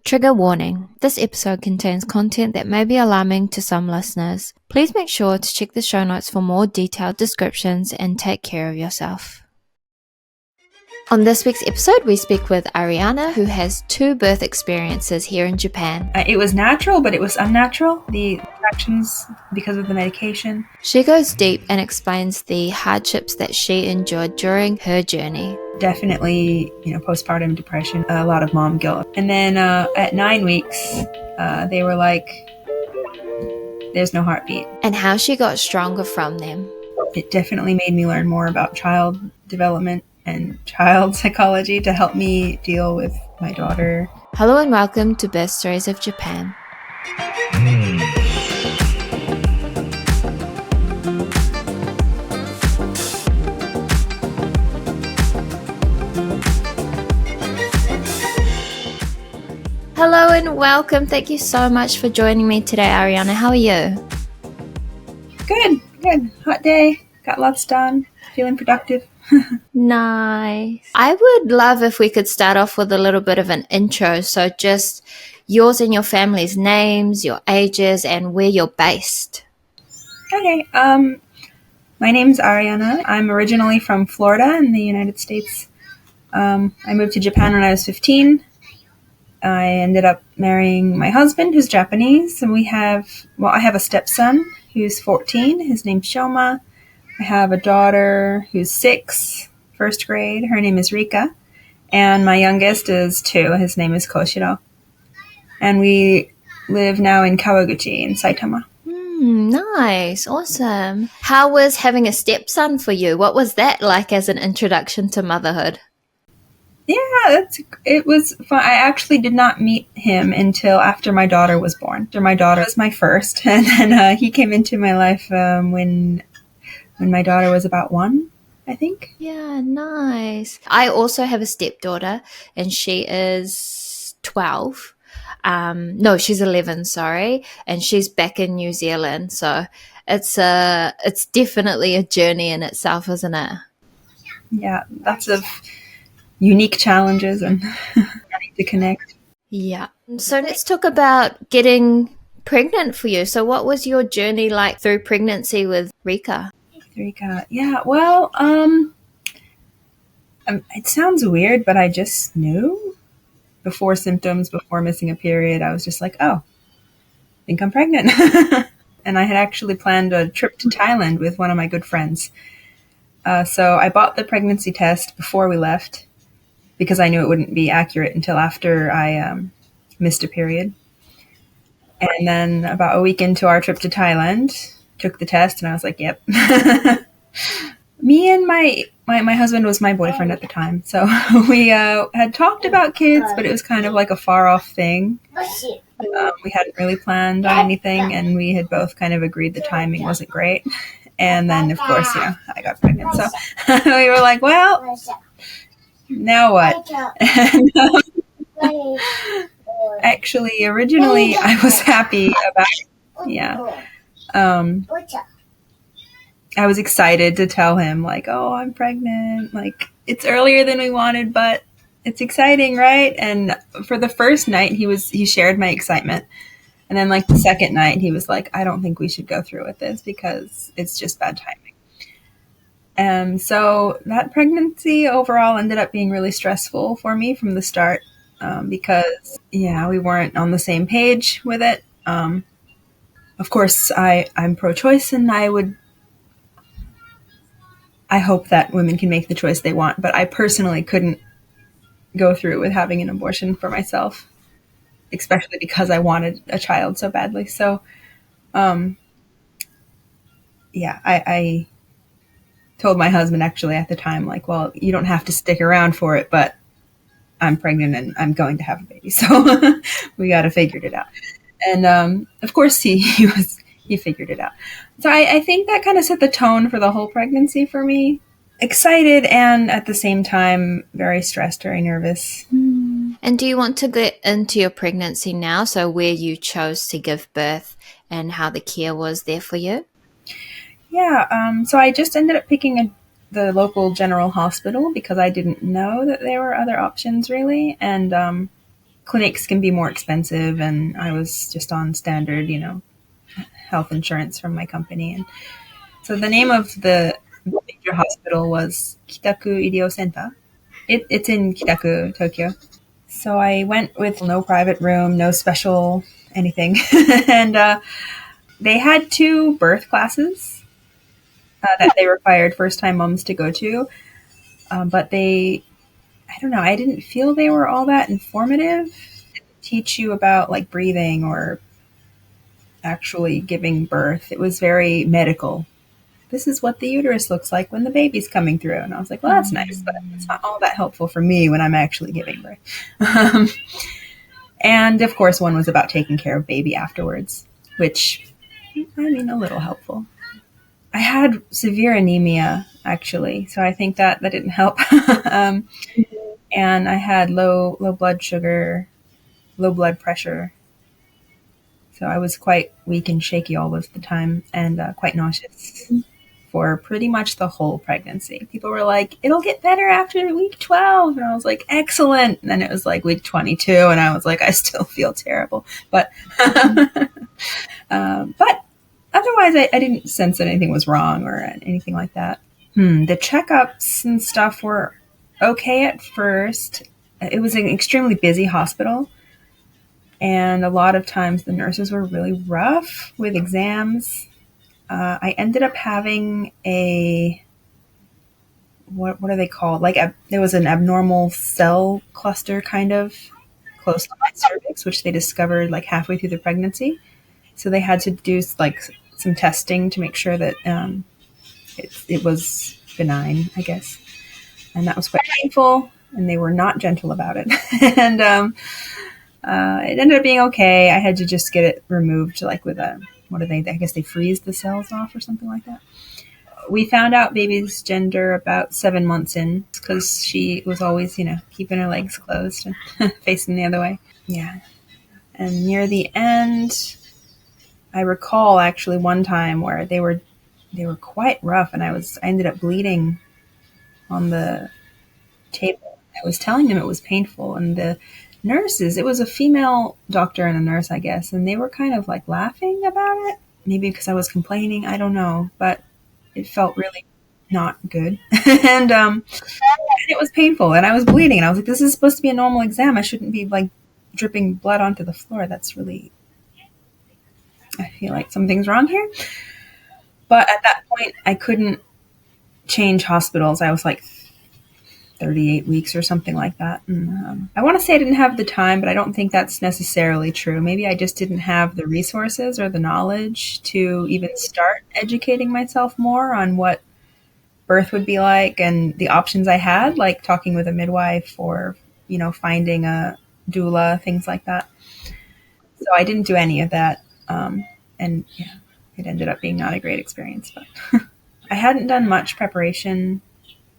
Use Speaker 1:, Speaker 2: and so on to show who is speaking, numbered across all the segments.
Speaker 1: Trigger warning. This episode contains content that may be alarming to some listeners. Please make sure to check the show notes for more detailed descriptions and take care of yourself. On this week's episode, we speak with Ariana, who has 2 birth experiences here in Japan.
Speaker 2: It was natural, but it was unnatural. The contractions because of the medication.
Speaker 1: She goes deep and explains the hardships that she endured during her journey.
Speaker 2: Definitely, postpartum depression, a lot of mom guilt. And then at 9 weeks, they were like, there's no heartbeat.
Speaker 1: And how she got stronger from them.
Speaker 2: It definitely made me learn more about child development and child psychology to help me deal with my daughter.
Speaker 1: Hello and welcome to Birth Stories of Japan. Hello and welcome. Thank you so much for joining me today, Ariana. How are you?
Speaker 2: Good. Hot day. Got lots done. Feeling productive.
Speaker 1: Nice. I would love if we could start off with a little bit of an intro. So just yours and your family's names, your ages, and where you're based.
Speaker 2: Okay. My name's Ariana. I'm originally from Florida in the United States. I moved to Japan when I was 15. I ended up marrying my husband, who's Japanese, and I have a stepson who's 14. His name's Shoma. I have a daughter who's 6, first grade. Her name is Rika. And my youngest is 2. His name is Koshiro. And we live now in Kawaguchi in Saitama.
Speaker 1: Nice. Awesome. How was having a stepson for you? What was that like as an introduction to motherhood?
Speaker 2: Yeah, it was fun. I actually did not meet him until after my daughter was born. My daughter was my first. And then he came into my life when my daughter was about 1, I think.
Speaker 1: Yeah, nice. I also have a stepdaughter, and she is 12. No, she's 11, sorry. And she's back in New Zealand. So it's definitely a journey in itself, isn't it?
Speaker 2: Yeah, lots of unique challenges and having to connect.
Speaker 1: Yeah. So let's talk about getting pregnant for you. So what was your journey like through pregnancy with Rika?
Speaker 2: Yeah, well, it sounds weird, but I just knew before symptoms, before missing a period. I was just like, oh, I think I'm pregnant. And I had actually planned a trip to Thailand with one of my good friends. So I bought the pregnancy test before we left because I knew it wouldn't be accurate until after I missed a period. And then about a week into our trip to Thailand, took the test and I was like, yep. Me and my husband was my boyfriend at the time. So we had talked about kids, but it was kind of like a far off thing. We hadn't really planned on anything, and we had both kind of agreed the timing wasn't great. And then, of course, I got pregnant. So we were like, well, now what? And, actually, originally, I was happy about it. Yeah. I was excited to tell him, like, oh, I'm pregnant. Like, it's earlier than we wanted, but it's exciting, right? And for the first night, he shared my excitement. And then, like, the second night, he was like, I don't think we should go through with this because it's just bad timing. And so that pregnancy overall ended up being really stressful for me from the start because, we weren't on the same page with it. Of course, I'm pro-choice, and I hope that women can make the choice they want, but I personally couldn't go through with having an abortion for myself, especially because I wanted a child so badly. So, I told my husband actually at the time, like, well, you don't have to stick around for it, but I'm pregnant and I'm going to have a baby. So we got to figure it out. And, of course he figured it out. So I think that kind of set the tone for the whole pregnancy for me. Excited and at the same time very stressed, very nervous.
Speaker 1: And do you want to get into your pregnancy now? So where you chose to give birth and how the care was there for you?
Speaker 2: Yeah. So I just ended up picking the local general hospital because I didn't know that there were other options really. And clinics can be more expensive, and I was just on standard, health insurance from my company. And so the name of the major hospital was Kitaku Iryou Center. It's in Kitaku, Tokyo. So I went with no private room, no special anything. And they had 2 birth classes that they required first-time moms to go to. But I don't know, I didn't feel they were all that informative. They didn't teach you about like breathing or actually giving birth. It was very medical. This is what the uterus looks like when the baby's coming through. And I was like, well, that's nice, but it's not all that helpful for me when I'm actually giving birth. And of course, one was about taking care of baby afterwards, which, a little helpful. I had severe anemia, actually, so I think that didn't help. And I had low blood sugar, low blood pressure. So I was quite weak and shaky all of the time, and quite nauseous for pretty much the whole pregnancy. People were like, it'll get better after week 12. And I was like, excellent. And then it was like week 22, and I was like, I still feel terrible. But but otherwise, I didn't sense that anything was wrong or anything like that. The checkups and stuff were okay at first. It was an extremely busy hospital, and a lot of times the nurses were really rough with exams. I ended up having what are they called? There was an abnormal cell cluster kind of close to my cervix, which they discovered like halfway through the pregnancy. So they had to do like some testing to make sure that it was benign, I guess. And that was quite painful, and they were not gentle about it. And it ended up being okay. I had to just get it removed, like with what do they? I guess they freeze the cells off or something like that. We found out baby's gender about 7 months in, because she was always, keeping her legs closed and facing the other way. Yeah. And near the end, I recall actually one time where they were quite rough, and I ended up bleeding on the table. I was telling them it was painful, and the nurses, it was a female doctor and a nurse, I guess, and they were kind of like laughing about it. Maybe because I was complaining, I don't know, but it felt really not good. And it was painful, and I was bleeding, and I was like, this is supposed to be a normal exam. I shouldn't be like dripping blood onto the floor. I feel like something's wrong here. But at that point, I couldn't change hospitals. I was like 38 weeks or something like that. And, I want to say I didn't have the time, but I don't think that's necessarily true. Maybe I just didn't have the resources or the knowledge to even start educating myself more on what birth would be like and the options I had, like talking with a midwife or, finding a doula, things like that. So I didn't do any of that. And yeah, it ended up being not a great experience, but I hadn't done much preparation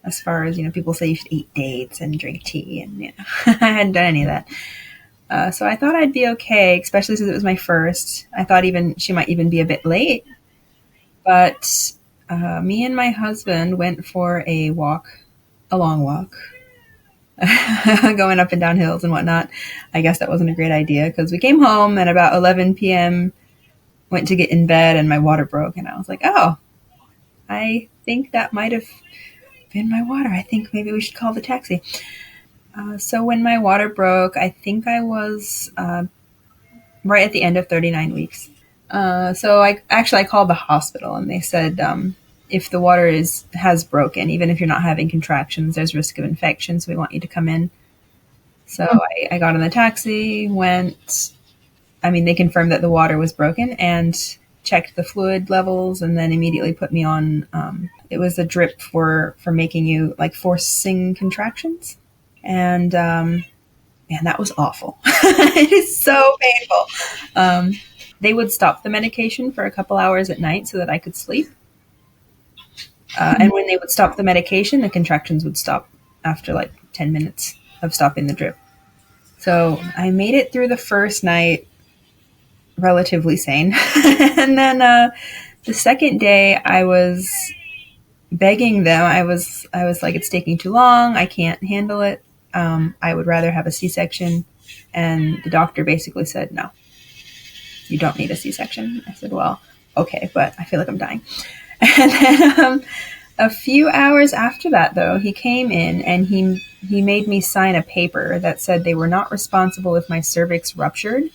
Speaker 2: as far as, people say you should eat dates and drink tea, and, I hadn't done any of that. So I thought I'd be okay, especially since it was my first. I thought she might even be a bit late, but me and my husband went for a long walk, going up and down hills and whatnot. I guess that wasn't a great idea, because we came home at about 11 p.m., went to get in bed, and my water broke, and I was like, oh, I think that might have been my water. I think maybe we should call the taxi. So when my water broke, I think I was right at the end of 39 weeks. So I called the hospital, and they said, if the water has broken, even if you're not having contractions, there's risk of infection, so we want you to come in. So I got in the taxi, they confirmed that the water was broken and checked the fluid levels, and then immediately put me on, it was a drip for making you, like, forcing contractions. And, man, that was awful. It is so painful. They would stop the medication for a couple hours at night so that I could sleep. And when they would stop the medication, the contractions would stop after like 10 minutes of stopping the drip. So I made it through the first night relatively sane. And then the second day, I was begging them. I was like, it's taking too long. I can't handle it. I would rather have a C-section. And the doctor basically said, no, you don't need a C-section. I said, well, okay, but I feel like I'm dying. And then a few hours after that, though, he came in and he made me sign a paper that said they were not responsible if my cervix ruptured,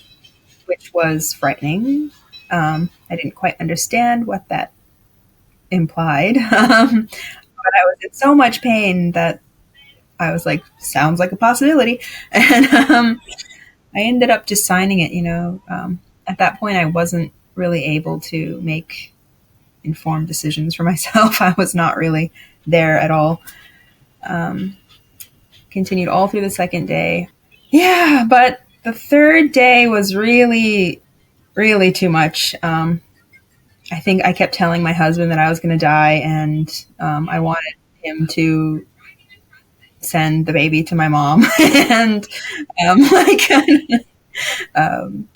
Speaker 2: which was frightening. I didn't quite understand what that implied. But I was in so much pain that I was like, sounds like a possibility. And I ended up just signing it, at that point, I wasn't really able to make informed decisions for myself. I was not really there at all. Continued all through the second day. Yeah, but the third day was really, really too much. I think I kept telling my husband that I was going to die, and I wanted him to send the baby to my mom. And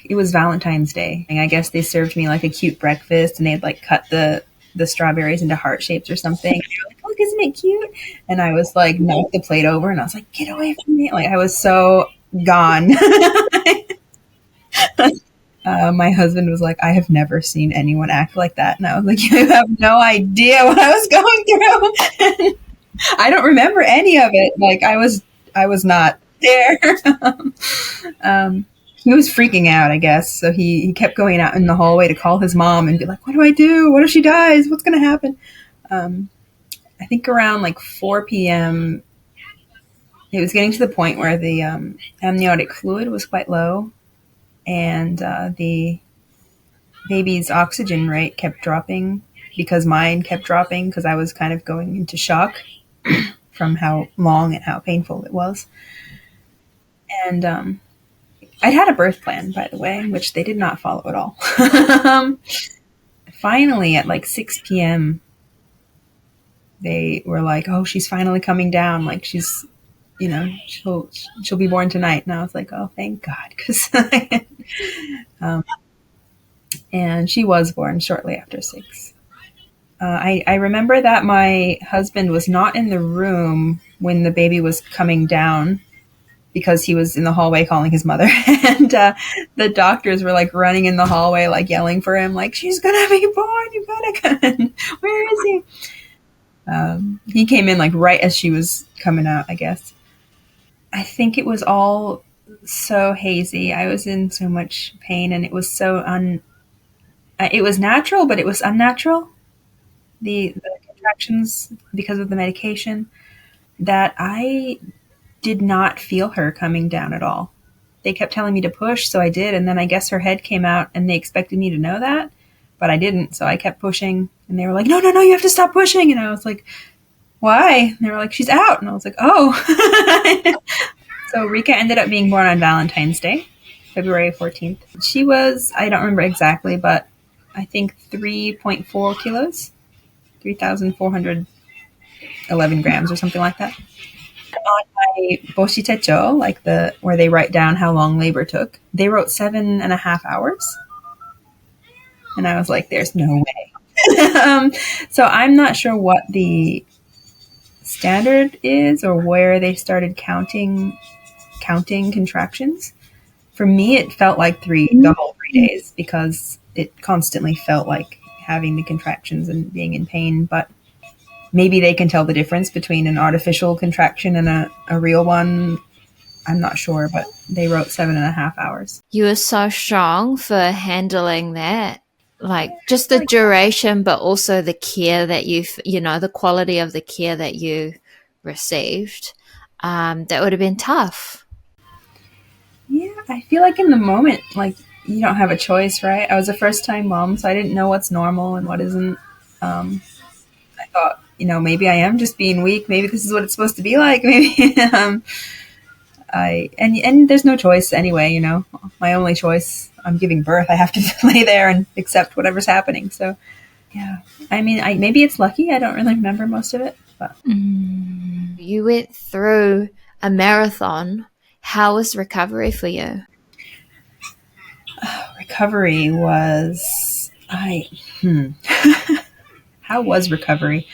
Speaker 2: it was Valentine's Day, and I guess they served me like a cute breakfast, and they had like cut the strawberries into heart shapes or something. And they were like, "Look, isn't it cute?" And I was like, knocked the plate over, and I was like, "Get away from me!" Like I was so gone. My husband was like, "I have never seen anyone act like that," and I was like, "You have no idea what I was going through." I don't remember any of it. Like I was not there. He was freaking out, I guess. So he kept going out in the hallway to call his mom and be like, "What do I do? What if she dies? What's going to happen?" I think around like 4 p.m., it was getting to the point where the amniotic fluid was quite low, and the baby's oxygen rate kept dropping because mine kept dropping because I was kind of going into shock from how long and how painful it was. And I'd had a birth plan, by the way, which they did not follow at all. Finally, at like 6 p.m., they were like, "Oh, she's finally coming down. Like she's, she'll be born tonight." And I was like, "Oh, thank God," because and she was born shortly after 6. I remember that my husband was not in the room when the baby was coming down because he was in the hallway calling his mother. And the doctors were like running in the hallway, like yelling for him, like, "She's going to be born. You gotta come. Where is he?" He came in like right as she was coming out, I guess. I think it was all so hazy. I was in so much pain, and it was so it was natural, but it was unnatural. The contractions, because of the medication, that I did not feel her coming down at all. They kept telling me to push, so I did, and then I guess her head came out, and they expected me to know that, but I didn't, so I kept pushing, and they were like, "No, no, no, you have to stop pushing," and I was like, "Why?" And they were like, "She's out," and I was like, "Oh." So Rika ended up being born on Valentine's Day, February 14th. She was, I don't remember exactly, but I think 3.4 kilos, 3,411 grams or something like that. On my boshitecho, like where they write down how long labor took, they wrote 7.5 hours. And I was like, "There's no way." So I'm not sure what the standard is or where they started counting contractions. For me, it felt like the whole 3 days because it constantly felt like having the contractions and being in pain. But maybe they can tell the difference between an artificial contraction and a real one. I'm not sure, but they wrote 7.5 hours.
Speaker 1: You were so strong for handling that. Like just the duration, but also the care that the quality of the care that you received. That would have been tough.
Speaker 2: Yeah, I feel like in the moment, like you don't have a choice, right? I was a first-time mom, so I didn't know what's normal and what isn't. I thought, maybe I am just being weak. Maybe this is what it's supposed to be like. Maybe and there's no choice anyway. My only choice. I'm giving birth. I have to lay there and accept whatever's happening. So, yeah. I mean, maybe it's lucky. I don't really remember most of it, but
Speaker 1: You went through a marathon. How was recovery for you?
Speaker 2: Recovery was how was recovery?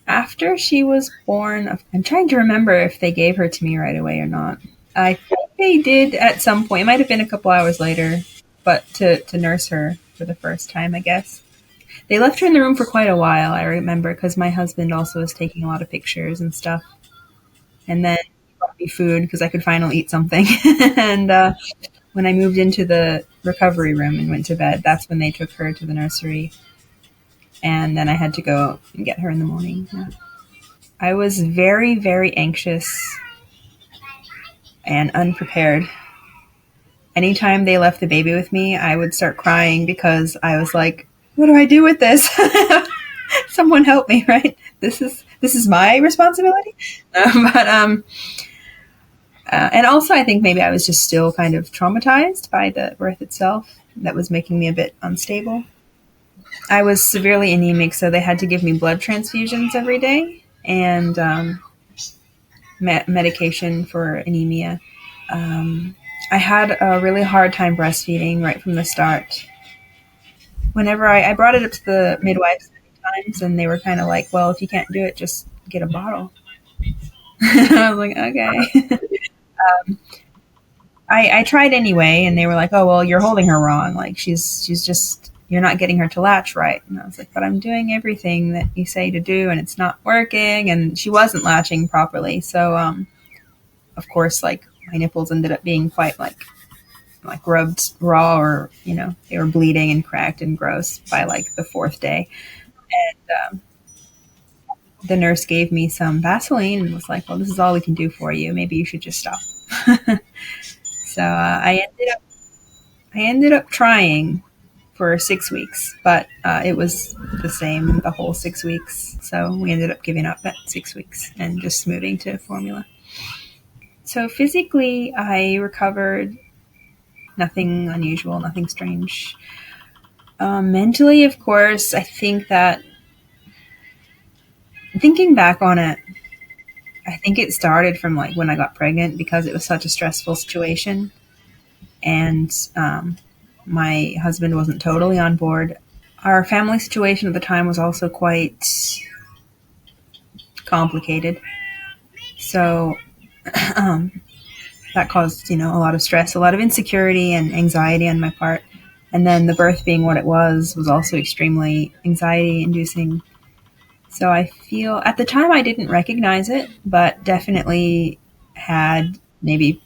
Speaker 2: After she was born, I'm trying to remember if they gave her to me right away or not. I felt They did at some point. It might have been a couple hours later, but to nurse her for the first time, I guess. They left her in the room for quite a while, I remember, because my husband also was taking a lot of pictures and stuff. And then he brought me food because I could finally eat something. And when I moved into the recovery room and went to bed, that's when they took her to the nursery. And then I had to go and get her in the morning. Yeah. I was very, very anxious and unprepared. Anytime they left the baby with me, I would start crying because I was like, what do I do with this? Someone help me, right? This is my responsibility. But and also I think maybe I was just still kind of traumatized by the birth itself. That was making me a bit unstable. I was severely anemic, so they had to give me blood transfusions every day and medication for anemia. I had a really hard time breastfeeding right from the start. Whenever I brought it up to the midwives many times, and they were kind of like, well, if you can't do it, just get a bottle. I was like, okay. I tried anyway, and they were like, oh, well, you're holding her wrong. Like, she's just, you're not getting her to latch right. And I was like, but I'm doing everything that you say to do, and it's not working. And she wasn't latching properly. So, of course, like, my nipples ended up being quite, like rubbed raw, or, they were bleeding and cracked and gross by, like, the fourth day. And the nurse gave me some Vaseline and was like, well, this is all we can do for you. Maybe you should just stop. So I ended up trying for 6 weeks, but it was the same the whole 6 weeks. So we ended up giving up at 6 weeks and just moving to formula. So physically, I recovered. Nothing unusual, nothing strange. Mentally, of course, I think that thinking back on it, I think it started from like when I got pregnant because it was such a stressful situation. And my husband wasn't totally on board. Our family situation at the time was also quite complicated. So that caused, a lot of stress, a lot of insecurity and anxiety on my part. And then the birth being what it was also extremely anxiety inducing. So I feel at the time I didn't recognize it, but definitely had maybe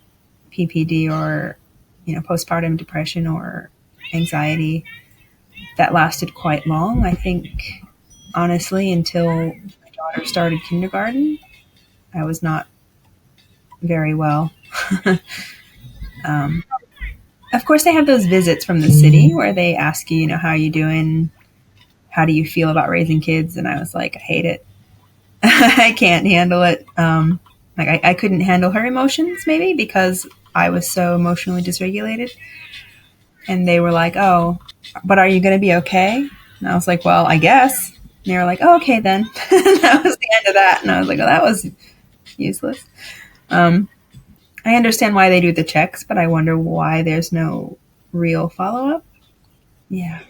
Speaker 2: PPD or, postpartum depression or anxiety that lasted quite long. I think, honestly, until my daughter started kindergarten, I was not very well. um, of course, they have those visits from the city where they ask you, how are you doing? How do you feel about raising kids? And I was like, I hate it. I can't handle it. I couldn't handle her emotions maybe because I was so emotionally dysregulated. And they were like, oh, but are you going to be okay? And I was like, well, I guess. And they were like, oh, okay, then. That was the end of that. And I was like, oh, that was useless. I understand why they do the checks, but I wonder why there's no real follow-up. Yeah,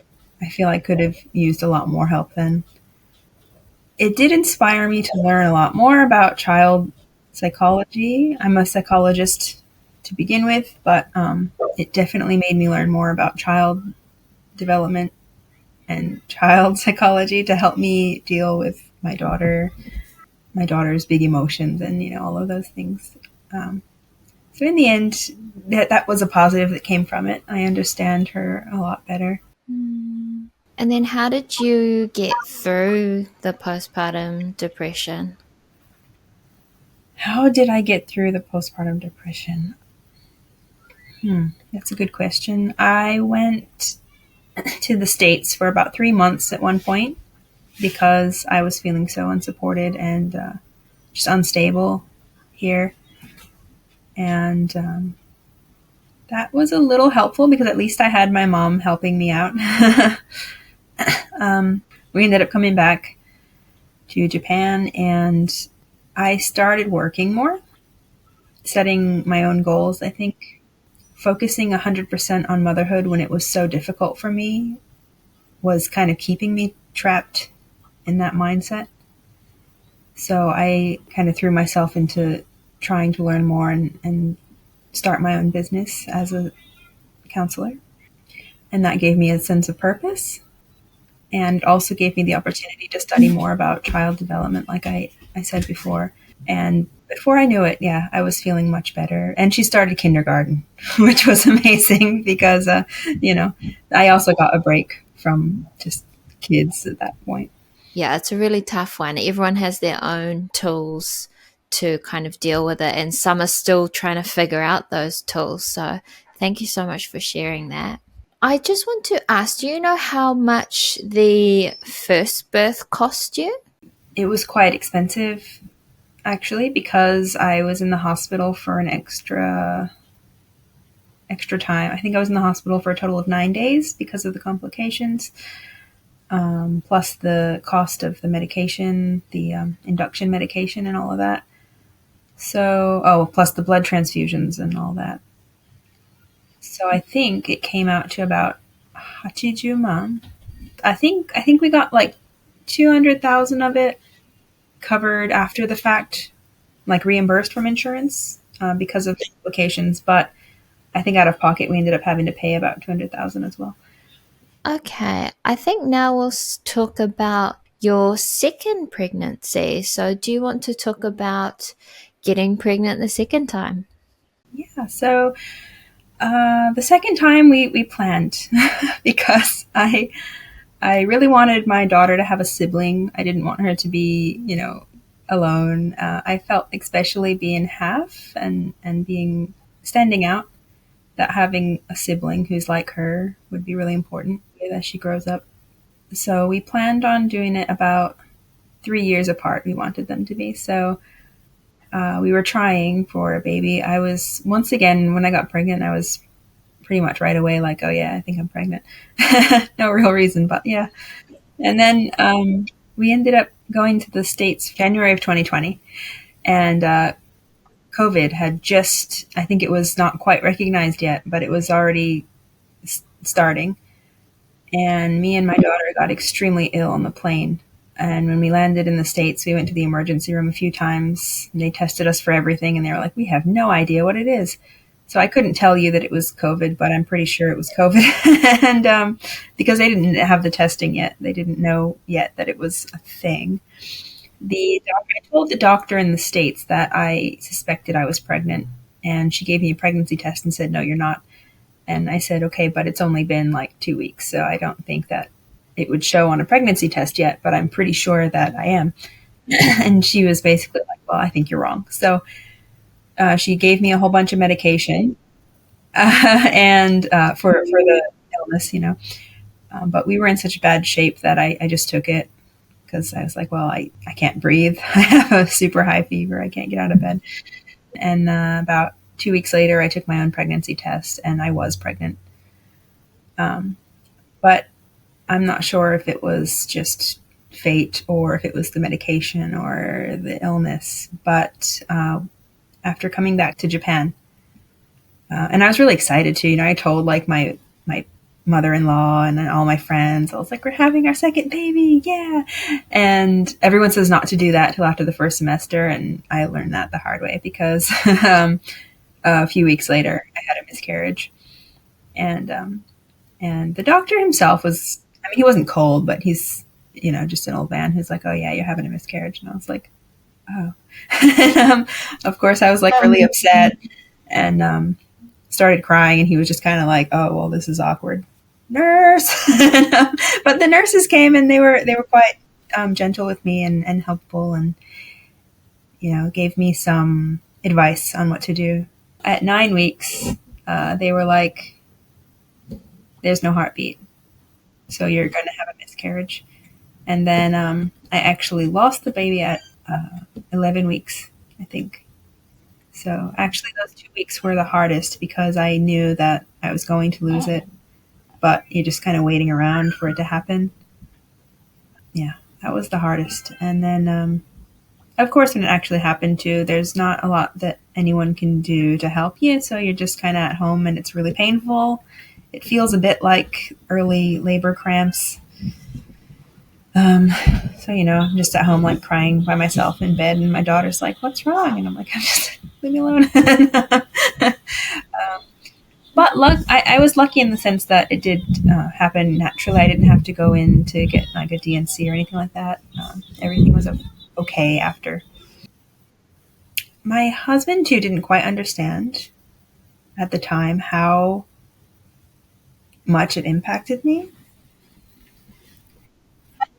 Speaker 2: I feel I could have used a lot more help then. It did inspire me to learn a lot more about child psychology. I'm a psychologist to begin with, but it definitely made me learn more about child development and child psychology to help me deal with my daughter's big emotions and, all of those things. So in the end, that was a positive that came from it. I understand her a lot better.
Speaker 1: And then how did you get through the postpartum depression?
Speaker 2: How did I get through the postpartum depression? That's a good question. I went to the States for about 3 months at one point because I was feeling so unsupported and just unstable here. And that was a little helpful because at least I had my mom helping me out. We ended up coming back to Japan and I started working more, setting my own goals, I think. Focusing 100% on motherhood when it was so difficult for me was kind of keeping me trapped in that mindset. So I kind of threw myself into trying to learn more and start my own business as a counselor. And that gave me a sense of purpose. And it also gave me the opportunity to study more about child development, like I said before. And before I knew it, yeah, I was feeling much better. And she started kindergarten, which was amazing because, I also got a break from just kids at that point.
Speaker 1: Yeah, it's a really tough one. Everyone has their own tools to kind of deal with it, and some are still trying to figure out those tools. So, thank you so much for sharing that. I just want to ask, do you know how much the first birth cost you?
Speaker 2: It was quite expensive, actually, because I was in the hospital for an extra time. I think I was in the hospital for a total of 9 days because of the complications, plus the cost of the medication, the induction medication, and all of that. So, plus the blood transfusions and all that. So I think it came out to about 80 man. I think we got like 200,000 of it covered after the fact, like reimbursed from insurance because of the complications. But I think out of pocket we ended up having to pay about 200,000 as well.
Speaker 1: Okay, I think now we'll talk about your second pregnancy. So, do you want to talk about getting pregnant the second time?
Speaker 2: Yeah. So the second time we planned because I really wanted my daughter to have a sibling. I didn't want her to be, alone. I felt, especially being half and being standing out, that having a sibling who's like her would be really important as she grows up. So we planned on doing it about 3 years apart. We wanted them to be. So we were trying for a baby. I was, once again, when I got pregnant, I was pretty much right away like, oh yeah, I think I'm pregnant. No real reason, but yeah. And then we ended up going to the States January of 2020. And COVID had just, I think it was not quite recognized yet, but it was already starting. And me and my daughter got extremely ill on the plane. And when we landed in the States, we went to the emergency room a few times. And they tested us for everything, and they were like, we have no idea what it is. So I couldn't tell you that it was COVID, but I'm pretty sure it was COVID. And because they didn't have the testing yet, they didn't know yet that it was a thing. I told the doctor in the States that I suspected I was pregnant, and she gave me a pregnancy test and said, no, you're not. And I said, okay, but it's only been like 2 weeks, so I don't think that it would show on a pregnancy test yet, but I'm pretty sure that I am. And she was basically like, well, I think you're wrong. So she gave me a whole bunch of medication and for the illness. But we were in such bad shape that I just took it because I was like, well, I can't breathe. I have a super high fever. I can't get out of bed. And about 2 weeks later, I took my own pregnancy test, and I was pregnant. But I'm not sure if it was just fate or if it was the medication or the illness. But after coming back to Japan, and I was really excited too. I told like my mother-in-law and all my friends, I was like, we're having our second baby, yeah. And everyone says not to do that till after the first semester, and I learned that the hard way because a few weeks later I had a miscarriage, and the doctor himself was, I mean, he wasn't cold, but he's just an old man who's like, oh yeah, you're having a miscarriage. And I was like, oh. And, of course I was like really upset and started crying, and he was just kind of like, oh well, this is awkward, nurse. But the nurses came, and they were quite gentle with me and helpful, and gave me some advice on what to do. At 9 weeks, they were like, there's no heartbeat, so you're going to have a miscarriage. And then I actually lost the baby at 11 weeks, I think. So actually those 2 weeks were the hardest because I knew that I was going to lose it, but you're just kind of waiting around for it to happen. Yeah, that was the hardest. And then, of course, when it actually happened too, there's not a lot that anyone can do to help you. So you're just kind of at home, and it's really painful. It feels a bit like early labor cramps. So, I'm just at home, like, crying by myself in bed, and my daughter's like, "What's wrong?" And I'm like, "I'm just, leave me alone." But I was lucky in the sense that it did happen naturally. I didn't have to go in to get like a DNC or anything like that. Everything was okay after. My husband too didn't quite understand at the time how much it impacted me.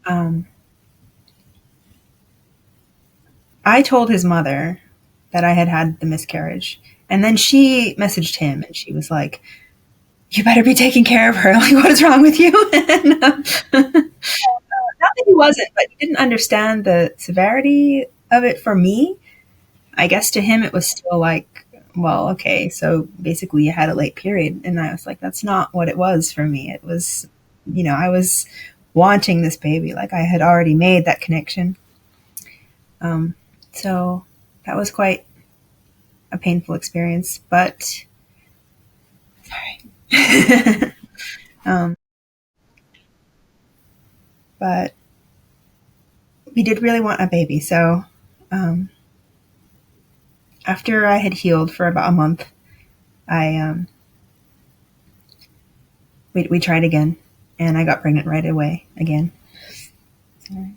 Speaker 2: Um, I told his mother that I had the miscarriage, and then she messaged him, and she was like, "You better be taking care of her. Like, what is wrong with you?" And, not that he wasn't, but he didn't understand the severity of it for me. I guess to him it was still like, well, okay, so basically you had a late period. And I was like, that's not what it was for me. It was, I was wanting this baby. Like I had already made that connection. Um, so that was quite a painful experience, but sorry. um, but we did really want a baby. So um, after I had healed for about a month, I we tried again, and I got pregnant right away again. Sorry.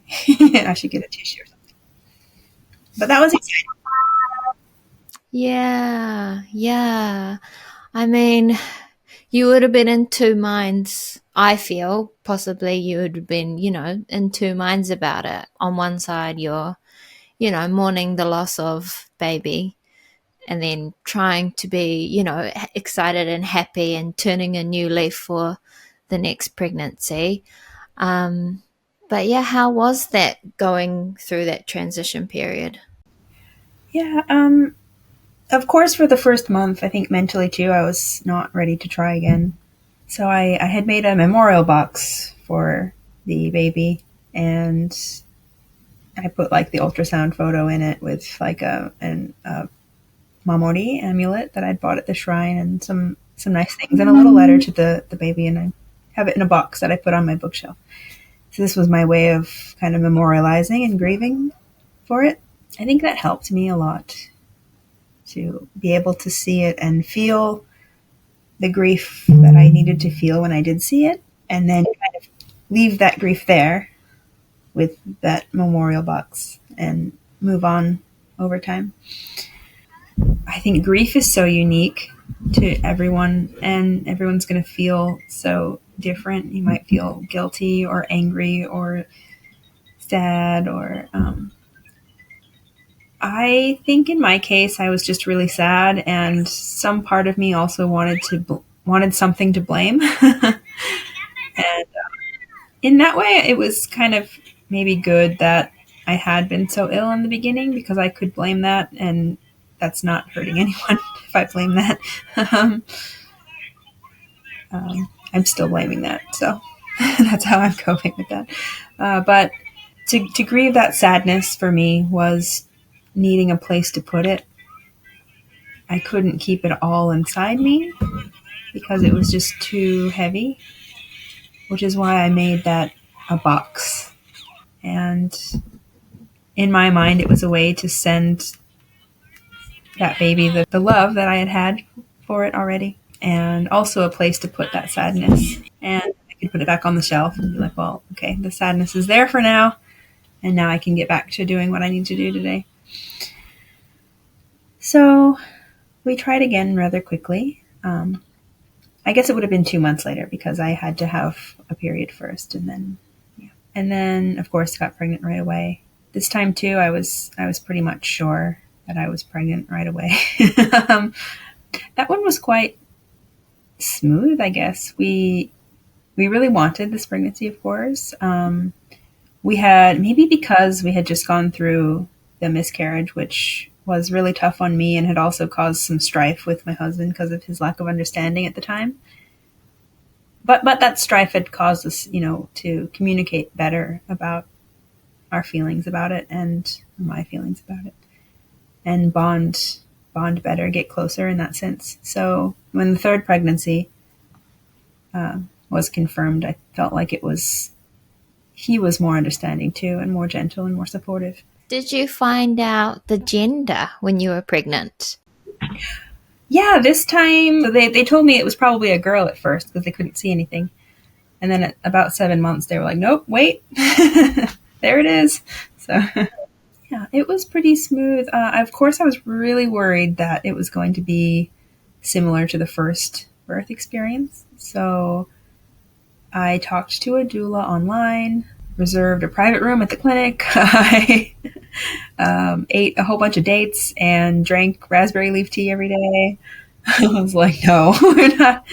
Speaker 2: I should get a tissue or something. But that was exciting.
Speaker 1: Yeah, yeah. I mean, you would have been in two minds, I feel. Possibly you would have been, in two minds about it. On one side, you're, mourning the loss of baby and then trying to be, excited and happy and turning a new leaf for the next pregnancy. Um, but yeah, how was that going through that transition period?
Speaker 2: Yeah. Of course, for the first month, I think mentally too, I was not ready to try again. So I had made a memorial box for the baby, and I put like the ultrasound photo in it with like a mamori amulet that I'd bought at the shrine, and some nice things, and a little letter to the baby, and I have it in a box that I put on my bookshelf. So this was my way of kind of memorializing and grieving for it. I think that helped me a lot to be able to see it and feel the grief that I needed to feel when I did see it, and then kind of leave that grief there with that memorial box and move on over time. I think grief is so unique to everyone, and everyone's going to feel so different. You might feel guilty or angry or sad, or I think in my case, I was just really sad, and some part of me also wanted something to blame. And in that way, it was kind of maybe good that I had been so ill in the beginning, because I could blame that, and that's not hurting anyone if I blame that. um, I'm still blaming that, so that's how I'm coping with that. But to grieve that sadness for me was needing a place to put it. I couldn't keep it all inside me because it was just too heavy, which is why I made that a box. And in my mind, it was a way to send that baby the love that I had for it already, and also a place to put that sadness. And I could put it back on the shelf and be like, well, okay, the sadness is there for now, and now I can get back to doing what I need to do today. So we tried again rather quickly. I guess it would have been 2 months later, because I had to have a period first, and then, yeah. And then, of course, got pregnant right away. This time too, I was pretty much sure that I was pregnant right away. um, that one was quite smooth, I guess. We really wanted this pregnancy, of course. We had, maybe because we had just gone through the miscarriage, which was really tough on me and had also caused some strife with my husband because of his lack of understanding at the time. But that strife had caused us, to communicate better about our feelings about it, and my feelings about it, and bond better, get closer in that sense. So when the third pregnancy was confirmed, I felt like it was he was more understanding too, and more gentle and more supportive.
Speaker 1: Did you find out the gender when you were pregnant?
Speaker 2: Yeah, this time they told me it was probably a girl at first because they couldn't see anything. And then at about 7 months, they were like, nope, wait, there it is. So yeah, it was pretty smooth. Of course, I was really worried that it was going to be similar to the first birth experience. So I talked to a doula online, reserved a private room at the clinic. I ate a whole bunch of dates and drank raspberry leaf tea every day. I was like, no, we're not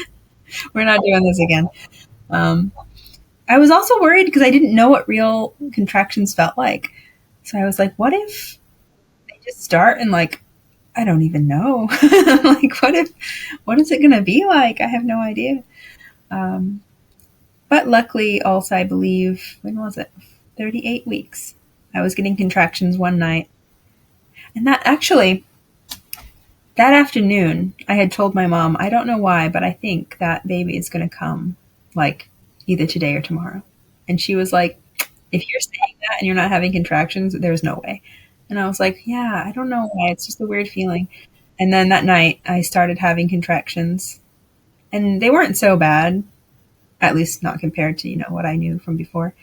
Speaker 2: doing this again. I was also worried because I didn't know what real contractions felt like. So I was like, what if they just start and like, I don't even know. Like, what is it going to be like? I have no idea. But luckily, also, I believe, when was it? 38 weeks. I was getting contractions one night. And that afternoon, I had told my mom, I don't know why, but I think that baby is going to come like either today or tomorrow. And she was like, if you're saying that and you're not having contractions, there's no way. And I was like, yeah, I don't know why. It's just a weird feeling. And then that night, I started having contractions. And they weren't so bad, at least not compared to, what I knew from before.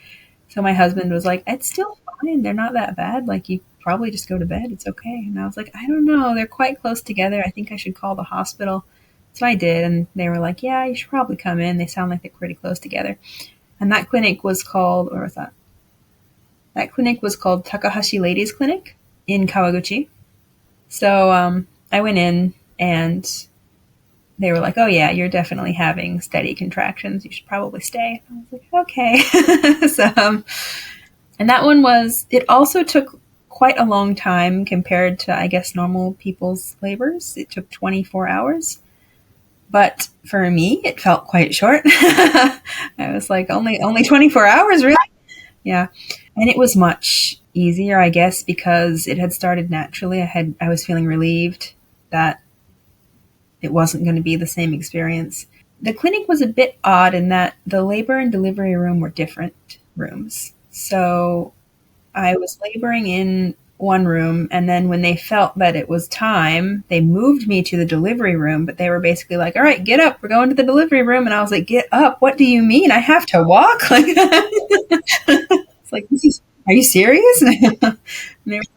Speaker 2: So my husband was like, it's still fine. They're not that bad. Like, you probably just go to bed. It's okay. And I was like, I don't know. They're quite close together. I think I should call the hospital. So I did. And they were like, yeah, you should probably come in. They sound like they're pretty close together. And that clinic was called, where was that? That clinic was called Takahashi Ladies Clinic in Kawaguchi. So I went in and they were like, oh yeah, you're definitely having steady contractions. You should probably stay. I was like, okay. So, and that one it also took quite a long time compared to, I guess, normal people's labors. It took 24 hours. But for me, it felt quite short. I was like, only 24 hours, really? Yeah. And it was much easier, I guess, because it had started naturally. I was feeling relieved that it wasn't going to be the same experience. The clinic was a bit odd in that the labor and delivery room were different rooms. So I was laboring in one room, and then when they felt that it was time, they moved me to the delivery room, but they were basically like, all right, get up, we're going to the delivery room. And I was like, get up? What do you mean? I have to walk? Like, it's like, are you serious? And they were like,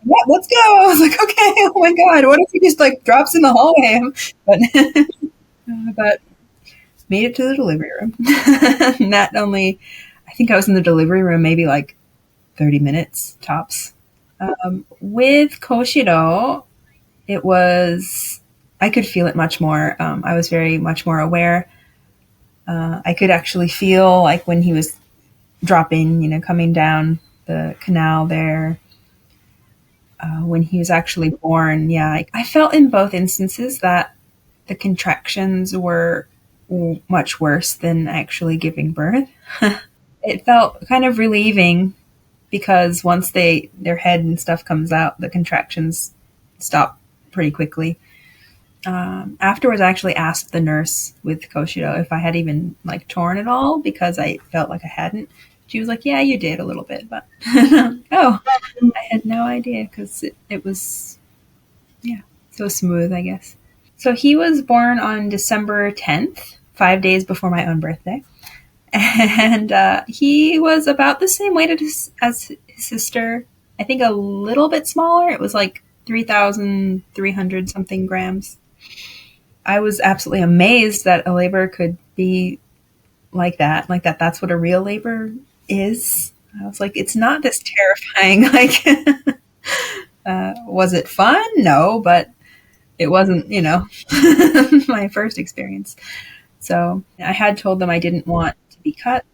Speaker 2: yeah, let's go. I was like, okay, oh my God, what if he just like drops in the hallway? But made it to the delivery room. Not only, I think I was in the delivery room maybe like 30 minutes tops. With Koshiro, I could feel it much more. I was very much more aware. I could actually feel like when he was dropping, coming down the canal there. When he was actually born, yeah, I felt in both instances that the contractions were much worse than actually giving birth. It felt kind of relieving because once their head and stuff comes out, the contractions stop pretty quickly. Afterwards, I actually asked the nurse with Koshiro if I had even like torn at all because I felt like I hadn't. She was like, yeah, you did a little bit, but oh, I had no idea because it was, yeah, so smooth, I guess. So he was born on December 10th, 5 days before my own birthday. And he was about the same weight as his sister. I think a little bit smaller. It was like 3,300 something grams. I was absolutely amazed that a labor could be like that. That's what a real labor is. I was like, it's not this terrifying. Like, was it fun? No, but it wasn't, my first experience. So I had told them I didn't want to be cut,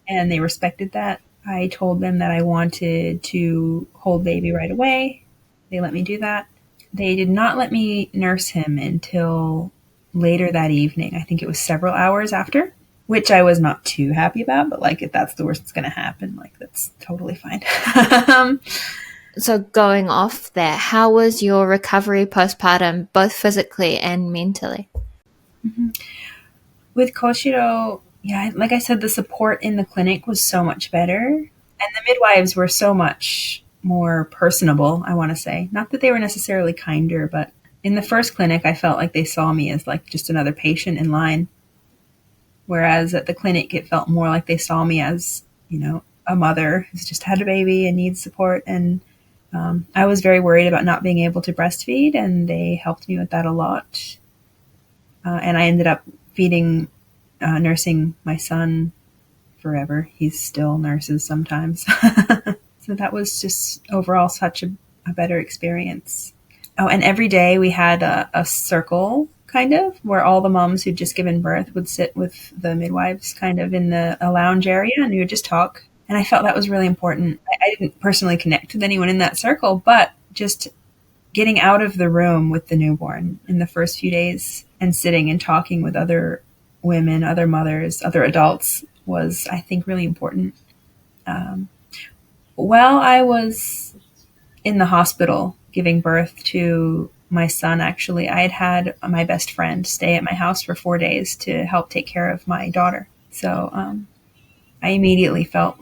Speaker 2: and they respected that. I told them that I wanted to hold baby right away. They let me do that. They did not let me nurse him until later that evening. I think it was several hours after, which I was not too happy about, but like if that's the worst that's going to happen, like that's totally fine.
Speaker 1: So going off there, how was your recovery postpartum, both physically and mentally?
Speaker 2: Mm-hmm. With Koshiro, yeah, like I said, the support in the clinic was so much better. And the midwives were so much more personable, I want to say. Not that they were necessarily kinder, but in the first clinic, I felt like they saw me as like just another patient in line. Whereas at the clinic, it felt more like they saw me as, a mother who's just had a baby and needs support. And I was very worried about not being able to breastfeed, and they helped me with that a lot. And I ended up nursing my son forever. He still nurses sometimes. So that was just overall such a better experience. Oh, and every day we had a circle, kind of, where all the moms who'd just given birth would sit with the midwives kind of in a lounge area, and we would just talk. And I felt that was really important. I didn't personally connect with anyone in that circle, but just getting out of the room with the newborn in the first few days and sitting and talking with other women, other mothers, other adults was, I think, really important. While I was in the hospital giving birth to my son, actually, I had my best friend stay at my house for 4 days to help take care of my daughter. So I immediately felt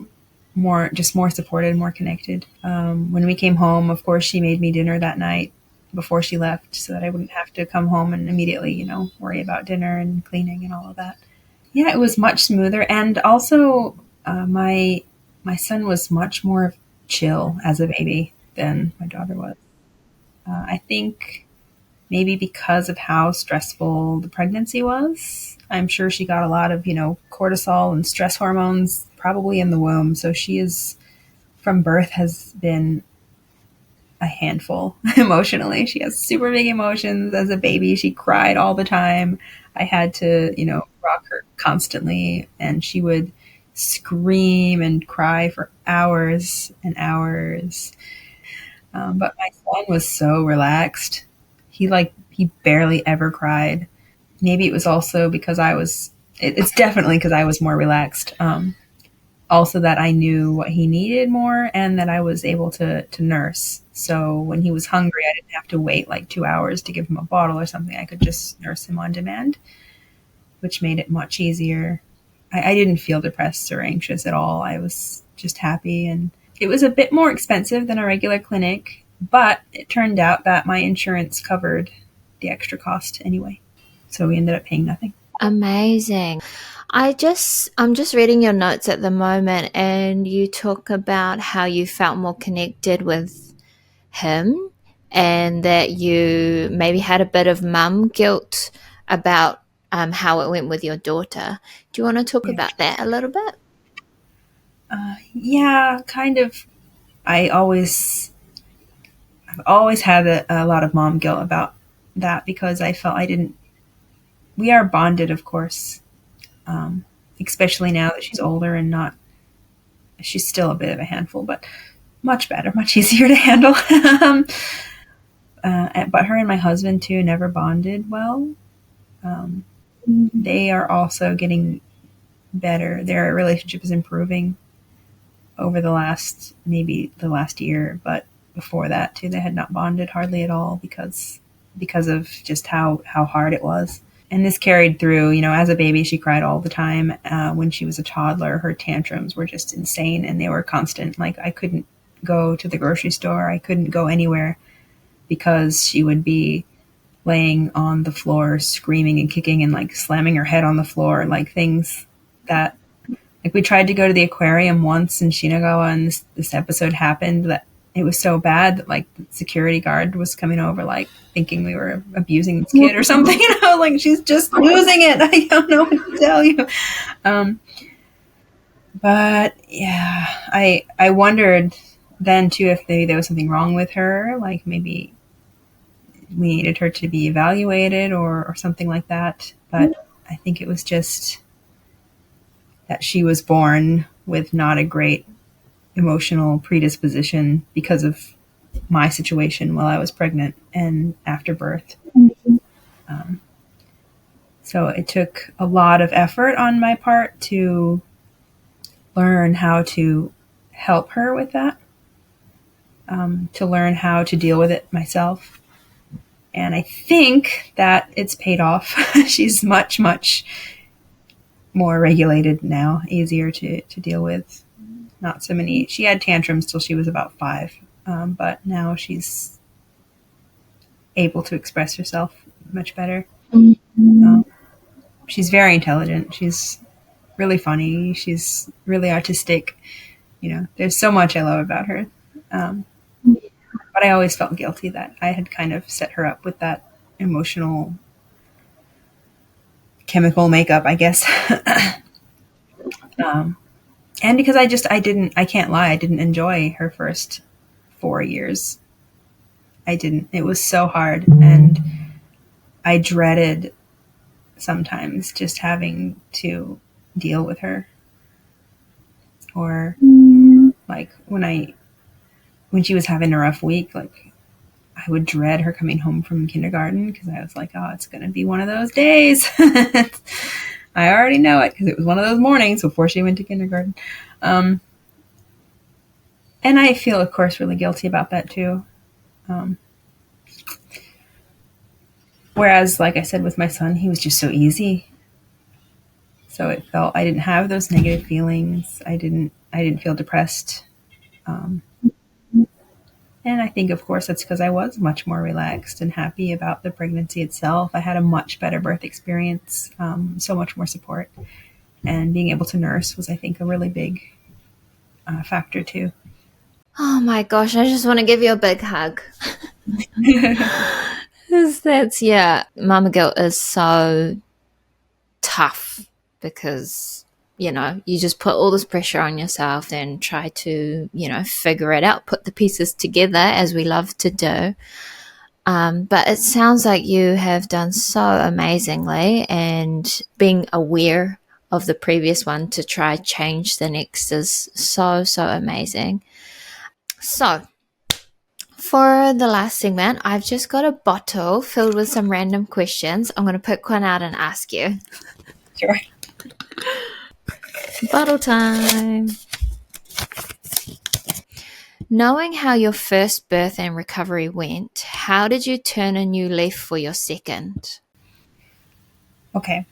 Speaker 2: more supported, more connected. When we came home, of course, she made me dinner that night before she left so that I wouldn't have to come home and immediately, worry about dinner and cleaning and all of that. Yeah, it was much smoother. And also, my son was much more chill as a baby than my daughter was. I think maybe because of how stressful the pregnancy was. I'm sure she got a lot of, cortisol and stress hormones probably in the womb. So she is, from birth, has been a handful emotionally. She has super big emotions. As a baby, she cried all the time. I had to, rock her constantly, and she would scream and cry for hours and hours. But my son was so relaxed. He barely ever cried. Maybe it was also because it's definitely because I was more relaxed. Also that I knew what he needed more, and that I was able to nurse. So when he was hungry, I didn't have to wait like 2 hours to give him a bottle or something. I could just nurse him on demand, which made it much easier. I didn't feel depressed or anxious at all. I was just happy, and it was a bit more expensive than a regular clinic, but it turned out that my insurance covered the extra cost anyway. So we ended up paying nothing.
Speaker 1: Amazing. I'm just reading your notes at the moment, and you talk about how you felt more connected with him, and that you maybe had a bit of mum guilt about how it went with your daughter. Do you want to talk about that a little bit?
Speaker 2: Yeah, kind of. I've always had a lot of mom guilt about that, because I felt we are bonded, of course, especially now that she's older and she's still a bit of a handful, but much better, much easier to handle. But her and my husband too never bonded well. They are also getting better. Their relationship is improving over the last year, but before that too, they had not bonded hardly at all because of just how hard it was. And this carried through, as a baby, she cried all the time. When she was a toddler, her tantrums were just insane, and they were constant. Like, I couldn't go to the grocery store. I couldn't go anywhere because she would be laying on the floor, screaming and kicking and like slamming her head on the floor, like things that, like, we tried to go to the aquarium once in Shinagawa, and this episode happened that it was so bad that like the security guard was coming over, like thinking we were abusing this kid or something. Like, she's just losing it. I don't know what to tell you. But yeah, I wondered then too if maybe there was something wrong with her, like maybe we needed her to be evaluated or something like that. But I think it was just that she was born with not a great emotional predisposition because of my situation while I was pregnant and after birth. So it took a lot of effort on my part to learn how to help her with that, to learn how to deal with it myself. And I think that it's paid off. She's much, much more regulated now, easier to deal with. not so many. She had tantrums till she was about 5, but now she's able to express herself much better. She's very intelligent. She's really funny. She's really artistic. There's so much I love about her. But I always felt guilty that I had kind of set her up with that emotional chemical makeup, I guess. And because I can't lie, I didn't enjoy her first 4 years. I didn't. It was so hard, and I dreaded sometimes just having to deal with her. Or like when she was having a rough week, like I would dread her coming home from kindergarten because I was like, oh, it's going to be one of those days. I already know it because it was one of those mornings before she went to kindergarten. And I feel, of course, really guilty about that too. Whereas, like I said, with my son, he was just so easy. So it felt I didn't have those negative feelings. I didn't feel depressed. And I think, of course, that's because I was much more relaxed and happy about the pregnancy itself. I had a much better birth experience, so much more support. And being able to nurse was, I think, a really big factor, too.
Speaker 1: Oh my gosh, I just want to give you a big hug. Mama guilt is so tough because, you just put all this pressure on yourself and try to, figure it out, put the pieces together as we love to do. But it sounds like you have done so amazingly, and being aware of the previous one to try change the next is so, so amazing. So, for the last segment, I've just got a bottle filled with some random questions. I'm going to pick one out and ask you.
Speaker 2: Sure.
Speaker 1: Bottle time. Knowing how your first birth and recovery went, how did you turn a new leaf for your second?
Speaker 2: Okay.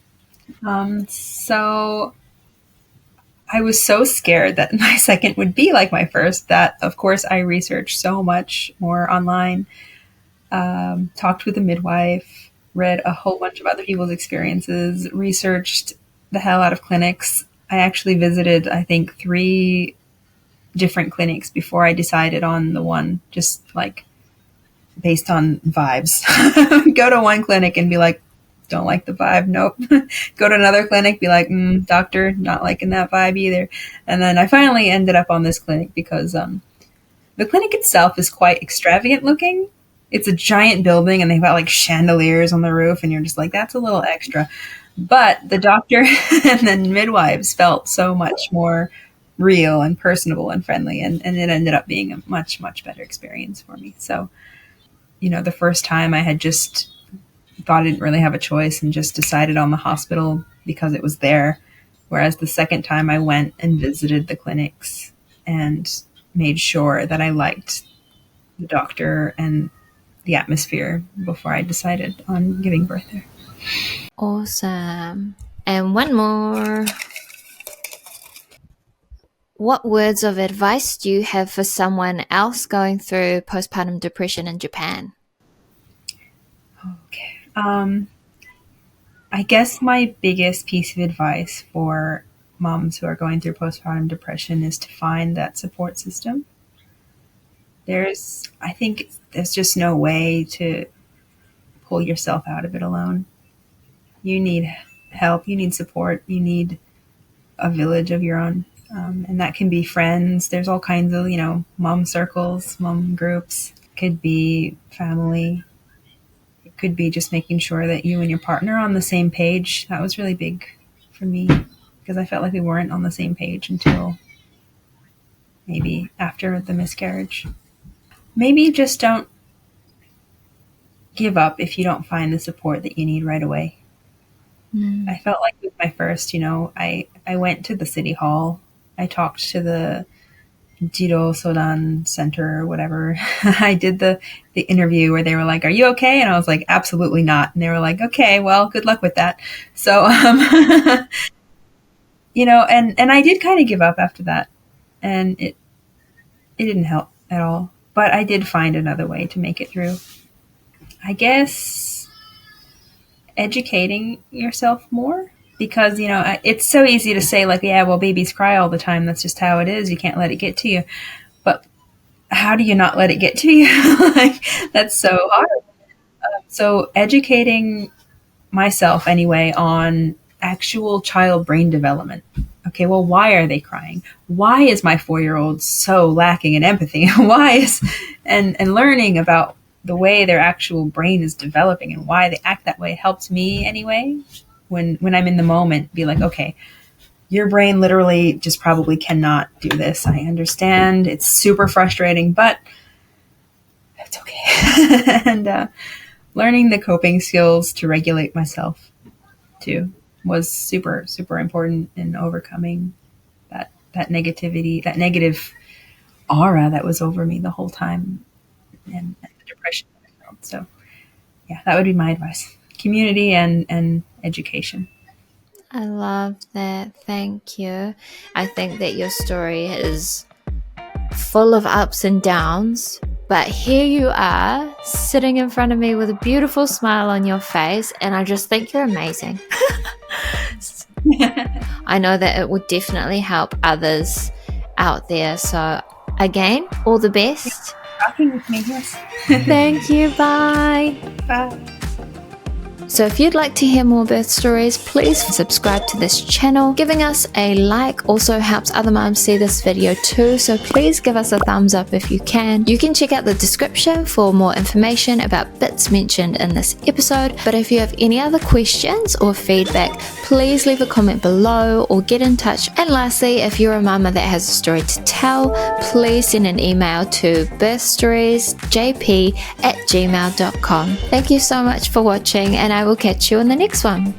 Speaker 2: So I was so scared that my second would be like my first that, of course, I researched so much more online, talked with a midwife, read a whole bunch of other people's experiences, researched the hell out of clinics. I actually visited, I think, 3 different clinics before I decided on the one, just like based on vibes. Go to one clinic and be like, don't like the vibe. Nope. Go to another clinic, be like, doctor, not liking that vibe either. And then I finally ended up on this clinic because the clinic itself is quite extravagant looking. It's a giant building and they've got like chandeliers on the roof and you're just like, that's a little extra. But the doctor and then midwives felt so much more real and personable and friendly. And it ended up being a much, much better experience for me. So, the first time I had just thought I didn't really have a choice and just decided on the hospital because it was there. Whereas the second time I went and visited the clinics and made sure that I liked the doctor and the atmosphere before I decided on giving birth there.
Speaker 1: Awesome. And one more. What words of advice do you have for someone else going through postpartum depression in Japan?
Speaker 2: Okay. I guess my biggest piece of advice for moms who are going through postpartum depression is to find that support system. I think there's just no way to pull yourself out of it alone. You need help, you need support, you need a village of your own. And that can be friends. There's all kinds of, mom circles, mom groups. It could be family. It could be just making sure that you and your partner are on the same page. That was really big for me because I felt like we weren't on the same page until maybe after the miscarriage. Maybe just don't give up if you don't find the support that you need right away. I felt like with my first, I went to the city hall. I talked to the Jiro Sodan Center or whatever. I did the interview where they were like, "Are you okay?" And I was like, "Absolutely not." And they were like, "Okay, well, good luck with that." So, and I did kind of give up after that. and it didn't help at all. But I did find another way to make it through. I guess educating yourself more, because, you know, it's so easy to say, like, yeah, well, babies cry all the time. That's just how it is. You can't let it get to you. But how do you not let it get to you? Like, that's so hard. So educating myself anyway on actual child brain development. Okay, well, why are they crying? Why is my 4-year-old so lacking in empathy? And learning about the way their actual brain is developing and why they act that way helps me anyway. When I'm in the moment, be like, okay, your brain literally just probably cannot do this. I understand. It's super frustrating, but it's okay. And learning the coping skills to regulate myself too was super, super important in overcoming that negativity, that negative aura that was over me the whole time, and the depression that I felt. So yeah, that would be my advice. Community and education.
Speaker 1: I love that. Thank you. I think that your story is full of ups and downs, but here you are sitting in front of me with a beautiful smile on your face, and I just think you're amazing. I know that it would definitely help others out there. So again, all the best.
Speaker 2: Talking with me, yes.
Speaker 1: Thank you. Bye.
Speaker 2: Bye.
Speaker 1: So if you'd like to hear more birth stories, please subscribe to this channel. Giving us a like also helps other moms see this video too, so please give us a thumbs up if you can. You can check out the description for more information about bits mentioned in this episode, but if you have any other questions or feedback, please leave a comment below or get in touch. And lastly, if you're a mama that has a story to tell, please send an email to birthstoriesjp@gmail.com. Thank you so much for watching, and I will catch you in the next one.